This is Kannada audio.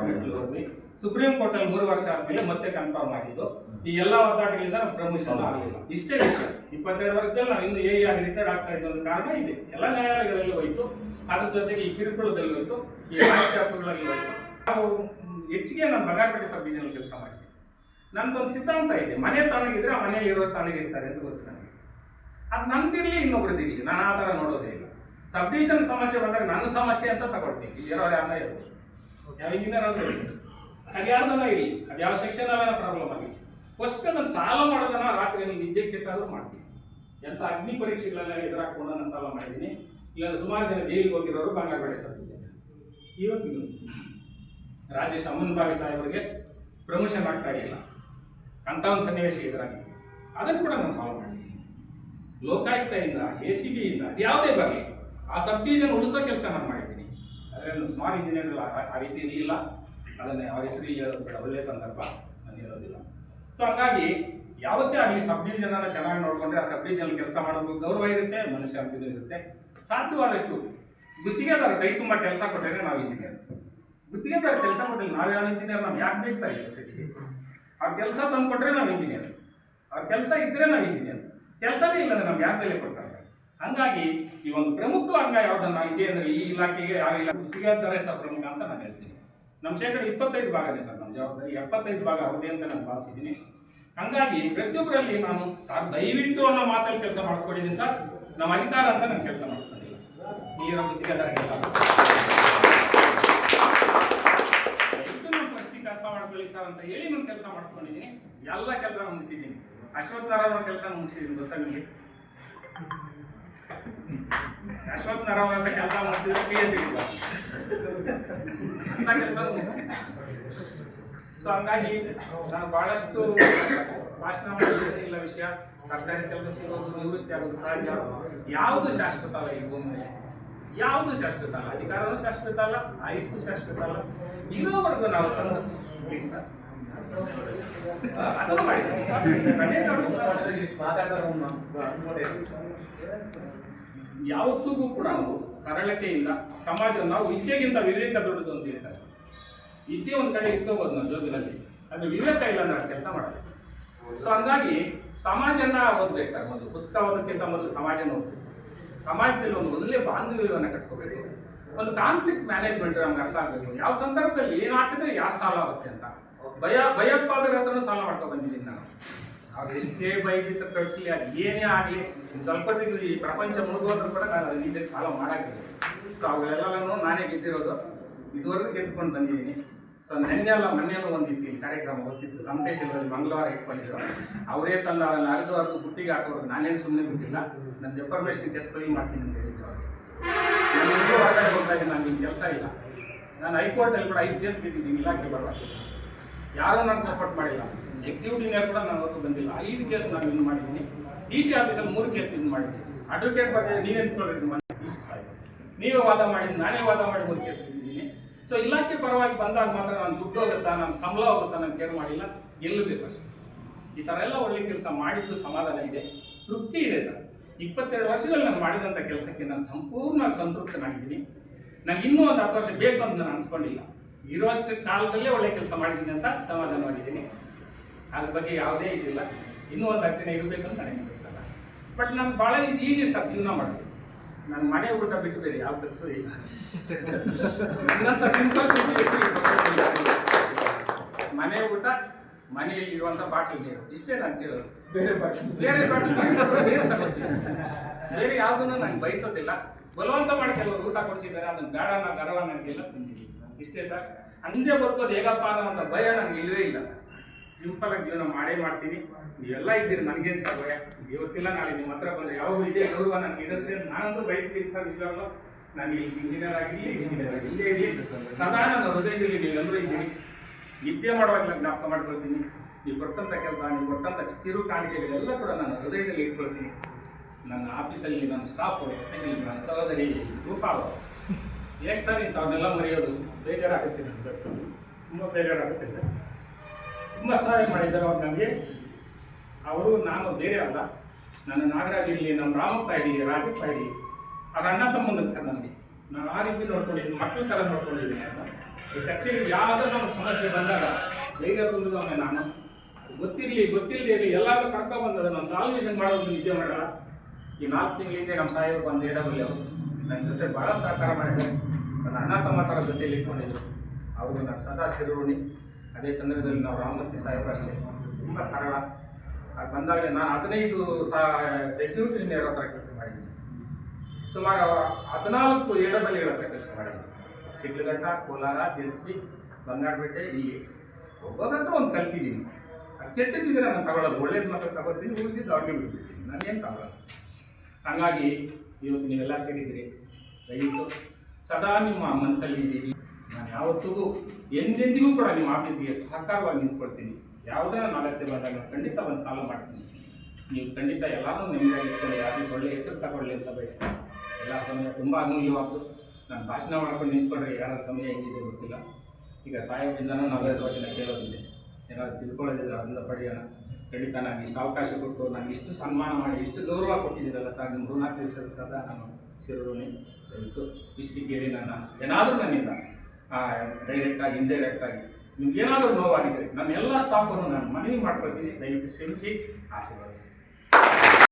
ಮೆಟ್ಲು ಹೋದ್ವಿ. ಸುಪ್ರೀಂ ಕೋರ್ಟ್ ಅಲ್ಲಿ 3 ವರ್ಷ ಆದ್ಮೇಲೆ ಮತ್ತೆ ಕನ್ಫರ್ಮ್ ಆಗಿದ್ದು. ಈ ಎಲ್ಲ ಒದ್ದಾಟಗಳಿಂದ ನಾವು ಪ್ರಮೋಷನ್ ಆಗಲಿಲ್ಲ. ಇಷ್ಟೇ ವಿಷಯ. 22 ವರ್ಷದಲ್ಲಿ ನಾವು ಇನ್ನು ಎ ಆಗಿ ರಿಟೈರ್ಡ್ ಆಗ್ತಾ ಇದ್ದ ಒಂದು ಕಾರಣ ಇದೆ. ಎಲ್ಲ ನ್ಯಾಯಾಲಯಗಳಲ್ಲಿ ಹೋಯ್ತು, ಅದ್ರ ಜೊತೆಗೆ ಈ ಕಿರುಕುಳದಲ್ಲಿ ಹೋಯ್ತು, ಈ ರಾಜಕೀಯಗಳಲ್ಲಿ ಹೋಯ್ತು. ನಾವು ಹೆಚ್ಚಿಗೆ ನಾನು ಬಂಗಾರಪೇಟೆ ಸಬ್ ಡಿವಿಷನ್ ಕೆಲಸ ಮಾಡಿದ್ದೆ. ನನ್ದೊಂದು ಸಿದ್ಧಾಂತ ಇದೆ, ಮನೆ ತಾನಾಗಿದ್ರೆ ಆ ಮನೆಯಲ್ಲಿ ಇರೋ ತಾನಾಗಿರ್ತಾರೆ ಅಂತ ಗೊತ್ತು ನನಗೆ. ಅದು ನಂದಿರಲಿ ಇನ್ನೊಬ್ರದಿರಲಿ, ನಾನು ಆ ಥರ ನೋಡೋದೇ ಇಲ್ಲ. ಸಬ್ ಡಿವಿಷನ್ ಸಮಸ್ಯೆ ಬಂದರೆ ನನ್ನ ಸಮಸ್ಯೆ ಅಂತ ತಗೊಳ್ತೀನಿ. ಇರೋರು ಯಾರನ್ನ ಇರ್ಬೋದು, ಯಾವ ಇಂಜಿನಿಯರ್ ಆದರೂ ಇರ್ಬೋದು, ಅದು ಯಾರ್ದನ್ನ ಇರಲಿ, ಅದು ಯಾವ ಸೆಕ್ಷನ್ ಅಲ್ಲ ಪ್ರಾಬ್ಲಮ್ ಆಗಿಲ್ಲ. ಫಸ್ಟ್ ನಾನು ಸಾಲ ಮಾಡೋದನ್ನ ರಾತ್ರಿಯಲ್ಲಿ ನಿದ್ದೆ ಕೆಟ್ಟಾದರೂ ಮಾಡ್ತೀನಿ. ಎಂಥ ಅಗ್ನಿ ಪರೀಕ್ಷೆಗಳೆಲ್ಲ ಎದುರಾಕೊಂಡು ನಾನು ಸಾಲ ಮಾಡಿದ್ದೀನಿ. ಇಲ್ಲಾಂದ್ರೆ ಸುಮಾರು ಜನ ಜೈಲಿಗೆ ಹೋಗಿರೋರು ಬಂಗಾರಪೇಟೆ ಸಬ್ ಡಿವಿಷನ್. ಇವತ್ತು ರಾಜೇಶ್ ಅಮ್ಮನ್ಬಾವಿ ಸಾಹೇಬರಿಗೆ ಪ್ರಮೋಷನ್ ಆಗ್ತಾ ಇಲ್ಲ ಅಂತ ಒಂದು ಸನ್ನಿವೇಶ ಎದುರಾಗಿದೆ. ಅದನ್ನು ಕೂಡ ನಾನು ಸಾಲ್ವ್ ಮಾಡಿದ್ದೀನಿ. ಲೋಕಾಯುಕ್ತದಿಂದ, ACB ಇಂದ ಅದು ಯಾವುದೇ ಬರಲಿ, ಆ ಸಬ್ ಡಿವಿಷನ್ ಉಳಿಸೋ ಕೆಲಸ ನಾನು ಮಾಡಿದ್ದೀನಿ. ಅದರಲ್ಲಿ ಸ್ಮಾಲ್ ಇಂಜಿನಿಯರ್ ಆ ರೀತಿ ಇರಲಿಲ್ಲ. ಅದನ್ನೇ ಅವ್ರ ಹೆಸರಿಗೆ ಹೇಳೋದು ಬೇಡ, ಒಳ್ಳೆಯ ಸಂದರ್ಭ ನಾನು ಹೇಳೋದಿಲ್ಲ. ಸೊ ಹಾಗಾಗಿ ಯಾವತ್ತೇ ಆಗಲಿ ಸಬ್ ಡಿವಿಷನನ್ನು ಚೆನ್ನಾಗಿ ನೋಡಿಕೊಂಡ್ರೆ ಆ ಸಬ್ ಡಿವಿಷನ್ ಕೆಲಸ ಮಾಡೋದು ಗೌರವ ಇರುತ್ತೆ, ಮನಃಶಾಂತಿನೂ ಇರುತ್ತೆ. ಸಾಧ್ಯವಾದಷ್ಟು ಗುತ್ತಿಗೆದಾರ ಕೈ ತುಂಬ ಕೆಲಸ ಕೊಟ್ಟರೆ ನಾವು ಇಂಜಿನಿಯರ್. ಗುತ್ತಿಗೆದಾರ ಕೆಲಸ ಕೊಟ್ಟರೆ ನಾವು ಯಾವ ಇಂಜಿನಿಯರ್, ನಾವು ಯಾಕೆ ಬೇಕು ಸರ್ ಸೊಸೈಟಿಗೆ? ಅವ್ರ ಕೆಲಸ ತಂದು ಕೊಟ್ಟರೆ ನಾವು ಇಂಜಿನಿಯರ್, ಅವ್ರ ಕೆಲಸ ಇದ್ದರೆ ನಾವು ಇಂಜಿನಿಯರ್. ಕೆಲಸನೇ ಇಲ್ಲ ಅಂದ್ರೆ ನಮ್ಗೆ ಯಾರು ಬೆಲೆ ಕೊಡ್ತಾರೆ? ಹಂಗಾಗಿ ಈ ಒಂದು ಪ್ರಮುಖ ಅಂಗ ಯಾವುದನ್ನ ಇದೆ ಅಂದರೆ ಈ ಇಲಾಖೆಗೆ ಯಾವ ಇಲಾಖೆ ಗುತ್ತಿಗೆದಾರರೇ ಸರ್ ಪ್ರಮುಖ ಅಂತ ನಾನು ಹೇಳ್ತೀನಿ. ನಮ್ಮ ಶೇಕಡ 25 ಭಾಗನೇ ಸರ್ ನಮ್ಮ ಜವಾಬ್ದಾರಿ, 75 ಭಾಗ ಅವ್ರದೇ ಅಂತ ನಾನು ಭಾವಿಸಿದ್ದೀನಿ. ಹಂಗಾಗಿ ಪ್ರತಿಯೊಬ್ಬರಲ್ಲಿ ನಾನು ಸರ್ ದಯವಿಟ್ಟು ಅನ್ನೋ ಮಾತಲ್ಲಿ ಕೆಲಸ ಮಾಡಿಸ್ಕೊಂಡಿದ್ದೀನಿ ಸರ್. ನಮ್ಮ ಅಧಿಕಾರ ಅಂತ ನಾನು ಕೆಲಸ ಮಾಡಿಸ್ಕೊಂಡಿಲ್ಲ. ಇಲ್ಲಿರೋ ಗುತ್ತಿಗೆದಾರ ಕೆಲಸ ದಯವಿಟ್ಟು ನಮ್ಮ ಪರಿಸ್ಥಿತಿ ಅರ್ಥ ಮಾಡ್ಕೊಳ್ಳಿ ಸರ್ ಅಂತ ಹೇಳಿ ನಾನು ಕೆಲಸ ಮಾಡಿಸ್ಕೊಂಡಿದ್ದೀನಿ. ಎಲ್ಲ ಕೆಲಸ ಮುಗಿಸಿದ್ದೀನಿ. ಅಶ್ವಥ್ ನಾರಾಯಣ ಕೆಲಸ ಮುಗಿಸಿದ್ದೀನಿ, ಗೊತ್ತಾ ನಿಮಗೆ? ಅಶ್ವಥ್ ನಾರಾಯಣ ಅಂತ ಕೆಲಸ ಮುಗಿಸಿದ್ರೆ PhD ಇಲ್ಲ ಅಂತ ಕೆಲಸ ಮುಗಿಸಿದ್ದೀನಿ. ಸೊ ಹಂಗಾಗಿ ನಾನು ಬಹಳಷ್ಟು ಭಾಷಣ ಮಾಡಿದ್ರೆ ಇಲ್ಲ ವಿಷಯ. ಸರ್ಕಾರಿ ಕೆಲಸ ಸಿಗೋದು, ನಿವೃತ್ತಿ ಆಗೋದು ಸಹಜ. ಯಾವುದು ಶಾಶ್ವತ ಅಲ್ಲ ಈ ಭೂಮಿ ಮೇಲೆ, ಯಾವುದು ಶಾಶ್ವತ ಅಲ್ಲ. ಅಧಿಕಾರವೂ ಶಾಶ್ವತ ಅಲ್ಲ, ಆಯುಸ್ಸು ಶಾಶ್ವತ ಅಲ್ಲ. ಇರೋವರೆಗೂ ನಾವು ಪ್ಲೀಸ್ ಸರ್ ಅದನ್ನು ಮಾಡಿದ್ದೀವಿ. ಯಾವತ್ತಿಗೂ ಕೂಡ ನಾವು ಸರಳತೆಯಿಂದ ಸಮಾಜ, ನಾವು ವಿದ್ಯೆಗಿಂತ ವಿವೇಕ ದೊಡ್ಡದು ಅಂತ ಹೇಳ್ತಾರೆ. ವಿದ್ಯೆ ಒಂದು ಕಡೆ ಇಟ್ಕೋಬೋದು ನಾವು ಜೋಬಿನಲ್ಲಿ, ಅದು ವಿವೇಕ ಇಲ್ಲ ನಾವು ಕೆಲಸ ಮಾಡೋದು. ಸೊ ಹಂಗಾಗಿ ಸಮಾಜನ ಓದ್ಬೇಕು ಸರ್. ಮೊದಲು ಪುಸ್ತಕ ಓದೋಕ್ಕಿಂತ ಮೊದಲು ಸಮಾಜನ ಓದಬೇಕು. ಸಮಾಜದಲ್ಲಿ ಒಂದು ಒಳ್ಳೆ ಬಾಂಧವ್ಯವನ್ನು ಕಟ್ಕೋಬೇಕು. ಒಂದು ಕಾನ್ಫ್ಲಿಕ್ಟ್ ಮ್ಯಾನೇಜ್ಮೆಂಟ್ ನಮ್ಗೆ ಅರ್ಥ ಆಗಬೇಕು. ಯಾವ ಸಂದರ್ಭದಲ್ಲಿ ಏನು ಹಾಕಿದ್ರೆ ಯಾರು ಸಾಲ ಆಗುತ್ತೆ ಅಂತ. ಭಯೋತ್ಪಾದಕರ ಹತ್ರನೂ ಸಾಲ ಮಾಡ್ಕೊಂಡು ಬಂದಿದ್ದೀನಿ ನಾನು. ಅವ್ರು ಎಷ್ಟೇ ಬೈದಿತ್ತು ಕಳಿಸಲಿ, ಅದು ಏನೇ ಆಗಲಿ, ಸ್ವಲ್ಪ ಈ ಪ್ರಪಂಚ ಮುಳುಗೋದ್ರೂ ಕೂಡ ನಾನು ಅದು ನೀಟಾಗಿ ಸಾಲ ಮಾಡೋಕ್ಕಿಲ್ಲ. ಸೊ ಅವೆಲ್ಲನೂ ನಾನೇ ಗೆದ್ದಿರೋದು, ಇದುವರೆಗೂ ಗೆದ್ದುಕೊಂಡು ಬಂದಿದ್ದೀನಿ. ಸೊ ಮೊನ್ನೆಯಲ್ಲೂ ಒಂದು ಇಲ್ಲಿ ಕಾರ್ಯಕ್ರಮ ಗೊತ್ತಿತ್ತು, ತಮಟೇಶ್ವರದಲ್ಲಿ ಮಂಗಳವಾರ ಇಟ್ಕೊಂಡಿದ್ರು. ಅವರೇ ತಂದು ಅದನ್ನು ಅರ್ದು ಬುಟ್ಟಿಗೆ ಹಾಕೋರು. ನಾನೇನು ಸುಮ್ಮನೆ ಬಿಟ್ಟಿಲ್ಲ, ನನ್ನ ಡೆಫರ್ಮೇಷನ್ ಕೇಸ್ ಫೈಲ್ ಮಾಡ್ತೀನಿ ಅಂತ ಹೇಳಿದ್ರು ಅವ್ರಿಗೆ. ನಾನು ಇನ್ನೂ ಹೊರಗಡೆ ಹೋಗ್ತಾಯಿದ್ದೆ, ನನಗೆ ಇನ್ನು ಕೆಲಸ ಇಲ್ಲ. ನಾನು ಹೈಕೋರ್ಟಲ್ಲಿ ಕೂಡ 5 ಕೇಸ್ ಗೆದ್ದಿದ್ದೀನಿ ಇಲಾಖೆ ಬರಬೇಕು. ಯಾರೂ ನಾನು ಸಪೋರ್ಟ್ ಮಾಡಿಲ್ಲ. ಎಕ್ಸಿಕ್ಯೂಟಿವ್ ಕೂಡ ನಾನು ಹೊತ್ತು ಬಂದಿಲ್ಲ. 5 ಕೇಸ್ ನಾನು ವಿನ್ ಮಾಡಿದ್ದೀನಿ. DC ಆಫೀಸಲ್ಲಿ 3 ಕೇಸ್ ವಿನ್ ಮಾಡಿದ್ದೀನಿ. ಅಡ್ವೊಕೇಟ್ ಬಗ್ಗೆ ನೀವೇನು ನೀವೇ ವಾದ ಮಾಡಿ, ನಾನೇ ವಾದ ಮಾಡಿ 3 ಕೇಸ್ ಗೆದ್ದಿದ್ದೀನಿ. ಸೊ ಇಲಾಖೆ ಪರವಾಗಿ ಬಂದಾಗ ಮಾತ್ರ ನಾನು ದುಡ್ಡು ಹೋಗುತ್ತಾ, ನನ್ನ ಸಂಬಳ ಹೋಗುತ್ತಾ ನಾನು ಕೇರ್ ಮಾಡಿಲ್ಲ. ಗೆಲ್ಲಬೇಕು ಅಷ್ಟೇ. ಈ ಥರ ಎಲ್ಲ ಒಳ್ಳೆ ಕೆಲಸ ಮಾಡಿದ್ದು ಸಮಾಧಾನ ಇದೆ, ತೃಪ್ತಿ ಇದೆ ಸರ್. 22 ವರ್ಷದಲ್ಲಿ ನಾನು ಮಾಡಿದಂಥ ಕೆಲಸಕ್ಕೆ ನಾನು ಸಂಪೂರ್ಣವಾಗಿ ಸಂತೃಪ್ತನಾಗಿದ್ದೀನಿ. ನನಗೆ ಇನ್ನೂ ಒಂದು 10 ವರ್ಷ ಬೇಕು ಅಂತ ನಾನು ಅನ್ಸ್ಕೊಂಡಿಲ್ಲ. ಇರುವಷ್ಟು ಕಾಲದಲ್ಲೇ ಒಳ್ಳೆ ಕೆಲಸ ಮಾಡಿದ್ದೀನಿ ಅಂತ ಸಮಾಧಾನವಾಗಿದ್ದೀನಿ. ಅದ್ರ ಬಗ್ಗೆ ಯಾವುದೇ ಇದಿಲ್ಲ. ಇನ್ನೂ ಒಂದು 10 ದಿನ ಇರಬೇಕಂತ ನನಗೆ ಅನಿಸಲ್ಲ. ಬಟ್ ನಾನು ಭಾಳ ಈಜಿ ಸರ್ ಜೀವನ ಮಾಡ್ತೀನಿ. ನನ್ನ ಮನೆ ಊಟ ಬಿಟ್ಟು ಬೇರೆ ಯಾವ ಖರ್ಚು ಇಲ್ಲ. ನನ್ನಂಥ ಸಿಂಪಲ್ ಮನೆ ಊಟ, ಮನೆಯಲ್ಲಿ ಇರುವಂಥ ಬಾಟಲ್ ನೀರು, ಇಷ್ಟೇ ನಾನು ಕೇಳೋದು. ಬೇರೆ ಬಾಟಲ್ ನೀರು ತಗೋತೀನಿ. ಬೇರೆ ಯಾವುದನ್ನು ನಾನು ಬಯಸೋದಿಲ್ಲ. ಬಲವಂತ ಮಾಡಿ ಕೆಲವರು ಊಟ ಕೊಡಿಸಿದ್ದಾರೆ, ಅದನ್ನು ಬೇಡ ಗರವ ನನಗೆಲ್ಲ ತಿಂದಿದ್ದೀನಿ. ಇಷ್ಟೇ ಸರ್. ಅಂದೇ ಬದುಕೋದು ಹೇಗಪ್ಪ ಅನ್ನೋಂಥ ಭಯ ನನಗೆ ಇಲ್ಲವೇ ಇಲ್ಲ ಸರ್. ಸಿಂಪಲಾಗಿ ಜೀವನ ಮಾಡೇ ನೀವೆಲ್ಲ ಇದ್ದೀರಿ, ನನಗೇನು ಸರ್ ಭಯ? ಇವತ್ತಿಲ್ಲ ನಾಳೆ ನಿಮ್ಮ ಹತ್ರ ಬಂದರೆ ಯಾವಾಗ ಇದೇ ಗೌರವ ನನಗೆ ಇರುತ್ತೆ. ನಾನಂತೂ ಬಯಸ್ತೀನಿ ಸರ್. ನಿಜವಾಗ್ಲೂ ನಾನು ಇಲ್ಲಿ ಇಂಜಿನಿಯರ್ ಆಗಿರಲಿ, ಇಲ್ಲೇ ಇರಲಿ, ಸದಾ ನನ್ನ ಹೃದಯದಲ್ಲಿ ನೀವೆಲ್ಲರೂ ಇದ್ದೀರಿ. ನಿದ್ದೆ ಮಾಡುವಾಗಲೇ ಜ್ಞಾಪಕ ಮಾಡ್ಕೊಳ್ತೀನಿ. ನೀವು ಕೊಟ್ಟಂಥ ಕೆಲಸ, ನೀವು ಕೊಟ್ಟಂಥ ಕಿರು ಕಾಣಿಕೆಗಳೆಲ್ಲ ಕೂಡ ನಾನು ಹೃದಯದಲ್ಲಿ ಇಟ್ಕೊಳ್ತೀನಿ. ನನ್ನ ಆಫೀಸಲ್ಲಿ ನನ್ನ ಸ್ಟಾಫು, ಎಸ್ಪೆಷಲಿ ನನ್ನ ಸಹೋದರಿ ರೂಪಾ ಅವರು, ಹೇಗೆ ಸರ್ ಇಂಥವನ್ನೆಲ್ಲ ಮರೆಯೋದು? ಬೇಜಾರಾಗುತ್ತೆ ಸರ್, ತುಂಬ ಬೇಜಾರಾಗುತ್ತೆ ಸರ್. ತುಂಬ ಸಹಾಯ ಮಾಡಿದ್ದಾರೆ ಅವ್ರು ನನಗೆ. ಅವರು ನಾನು ಬೇರೆ ಅಲ್ಲ. ನನ್ನ ನಾಗರಾಜ್ ಇರಲಿ, ನಮ್ಮ ರಾಮಪ್ಪ ಇರಲಿ, ರಾಜಪ್ಪ ಇರಲಿ, ಅವ್ರ ಅಣ್ಣ ತಮ್ಮಂದ್ರೆ ಸರ್ ನನಗೆ. ನಾನು ಆ ರೀತಿ ನೋಡ್ಕೊಂಡಿದ್ದೀನಿ, ಮಕ್ಕಳ ಥರ ನೋಡ್ಕೊಂಡಿದ್ದೀನಿ ಅಂತ. ಆ್ಯಕ್ಚುಲಿ ಯಾವುದೋ ನಮ್ಮ ಸಮಸ್ಯೆ ಬಂದಾಗ ಧೈರ್ಯ ತುಂಬಿದವನೇ ನಾನು. ಗೊತ್ತಿರಲಿ ಗೊತ್ತಿಲ್ಲದೆ ಇರಲಿ ಎಲ್ಲರೂ ಕರ್ಕೊಂಡು ಬಂದದ ನಾವು ಸಾಲ್ವೇಷನ್ ಮಾಡೋದು ನಿದ್ದೆ ಮಾಡೋಣ. ಈ 4 ತಿಂಗಳ ಹಿಂದೆ ನಮ್ಮ ಸಾಹೇಬರು ಬಂದು ಎಡಬಲ್ಲಿ ಅವರು ನನ್ನ ಜೊತೆ ಭಾಳ ಸಹಕಾರ ಮಾಡಿದ್ದಾರೆ. ನನ್ನ ಅಣ್ಣ ತಮ್ಮ ಥರ ಜೊತೆಯಲ್ಲಿ ಇಟ್ಕೊಂಡಿದ್ರು. ಅವರು ನಾನು ಸದಾ ಶಿರೋಣಿ. ಅದೇ ಸಂದರ್ಭದಲ್ಲಿ ನಾವು ರಾಮಮೂರ್ತಿ ಸಾಹೇಬರು ಅಷ್ಟೇ ತುಂಬ ಸರಳ. ಅದು ಬಂದಾಗಲೇ ನಾನು 15 ಎಕ್ಸಿಕ್ಯೂಟಿವ್ ಇಂಜಿನಿಯರ್ ಹತ್ರ ಕೆಲಸ ಮಾಡಿದ್ದೀನಿ. ಸುಮಾರು 14 ಎಡಬಲ್ಲಿಗಳ ಹತ್ರ ಕೆಲಸ ಮಾಡಿದ್ದೀನಿ. ಶಿಡ್ಲಘಟ್ಟ, ಕೋಲಾರ, ಜಲ್ಪಿ, ಬಂಗಾರಪೇಟೆ, ಇಲ್ಲಿ ಒಬ್ಬರ ಹತ್ರ ಒಂದು ಕಲ್ತಿದ್ದೀನಿ. ಅದು ಕೆಟ್ಟದಿದ್ರೆ ನಾನು ತಗೊಳ್ಳೋದು, ಒಳ್ಳೇದು ಮಾತ್ರ ತಗೋತೀನಿ, ಉಳಿದಿದ್ದು ಅವ್ರಿಗೆ ಬಿಟ್ಬಿಡ್ತೀನಿ, ನಾನೇನು ತಗೊಳ್ಳೋದು. ಹಾಗಾಗಿ ಇವತ್ತು ನೀವೆಲ್ಲ ಸೇರಿದ್ದೀರಿ. ದಯವಿಟ್ಟು ಸದಾ ನಿಮ್ಮ ಮನಸ್ಸಲ್ಲಿ ಇದ್ದೀವಿ. ನಾನು ಯಾವತ್ತಿಗೂ ಎಂದೆಂದಿಗೂ ಕೂಡ ನಿಮ್ಮ ಆಫೀಸಿಗೆ ಸಹಕಾರವಾಗಿ ನಿಂತ್ಕೊಳ್ತೀನಿ. ಯಾವುದನ್ನ ನಾನು ಅಗತ್ಯ ಬಂದಾಗ ನಾನು ಖಂಡಿತ ಒಂದು ಸಾಲ ಮಾಡ್ತೀನಿ. ನೀವು ಖಂಡಿತ ಎಲ್ಲರೂ ನೆಮ್ಮದಿಯಾಗಿ ಇಟ್ಕೊಳ್ಳಿ, ಆಫೀಸ್ ಒಳ್ಳೆ ಹೆಸರು ತಗೊಳ್ಳಿ ಅಂತ ಬಯಸ್ತೀನಿ. ಎಲ್ಲ ಸಮಯ ತುಂಬ ಅಮೂಲ್ಯವಾದ್ದು. ನಾನು ಭಾಷಣ ಮಾಡ್ಕೊಂಡು ನಿಂತ್ಕೊಂಡ್ರೆ ಯಾರ ಸಮಯ ಹೆಂಗಿದೆ ಗೊತ್ತಿಲ್ಲ. ಈಗ ಸಾಹೇಬರಿಂದನೂ ನಾವೆಲ್ಲರ ವಚನ ಕೇಳೋದಿದೆ, ಏನಾದರೂ ತಿಳ್ಕೊಳ್ಳೋದಿಲ್ಲ ಅದರಿಂದ ಪಡೆಯೋಣ. ಖಂಡಿತ ನಾನು ಇಷ್ಟು ಅವಕಾಶ ಕೊಟ್ಟು ನಾನು ಇಷ್ಟು ಸನ್ಮಾನ ಮಾಡಿ ಇಷ್ಟು ಗೌರವ ಕೊಟ್ಟಿದ್ದೀರಲ್ಲ ಸರ್, ನಿಮ್ಮ ಋಣಾತಿ ಸದಾ ನಾನು ಶಿರೋಣಿ. ದಯವಿಟ್ಟು ಇಷ್ಟು ಕೇಳಿ ನಾನು ಏನಾದರೂ ನನ್ನಿಂದ ಡೈರೆಕ್ಟಾಗಿ ಇಂಡೈರೆಕ್ಟಾಗಿ ನಿಮ್ಗೆ ಏನಾದರೂ ನೋವಾಗಿದ್ದರೆ ನನ್ನ ಎಲ್ಲ ಸ್ಟಾಫನ್ನು ನಾನು ಮನವಿ ಮಾಡ್ಕೊಳ್ತೀನಿ. ದಯವಿಟ್ಟು ಕ್ಷಮಿಸಿ, ಆಶೀರ್ವದಿಸಿ.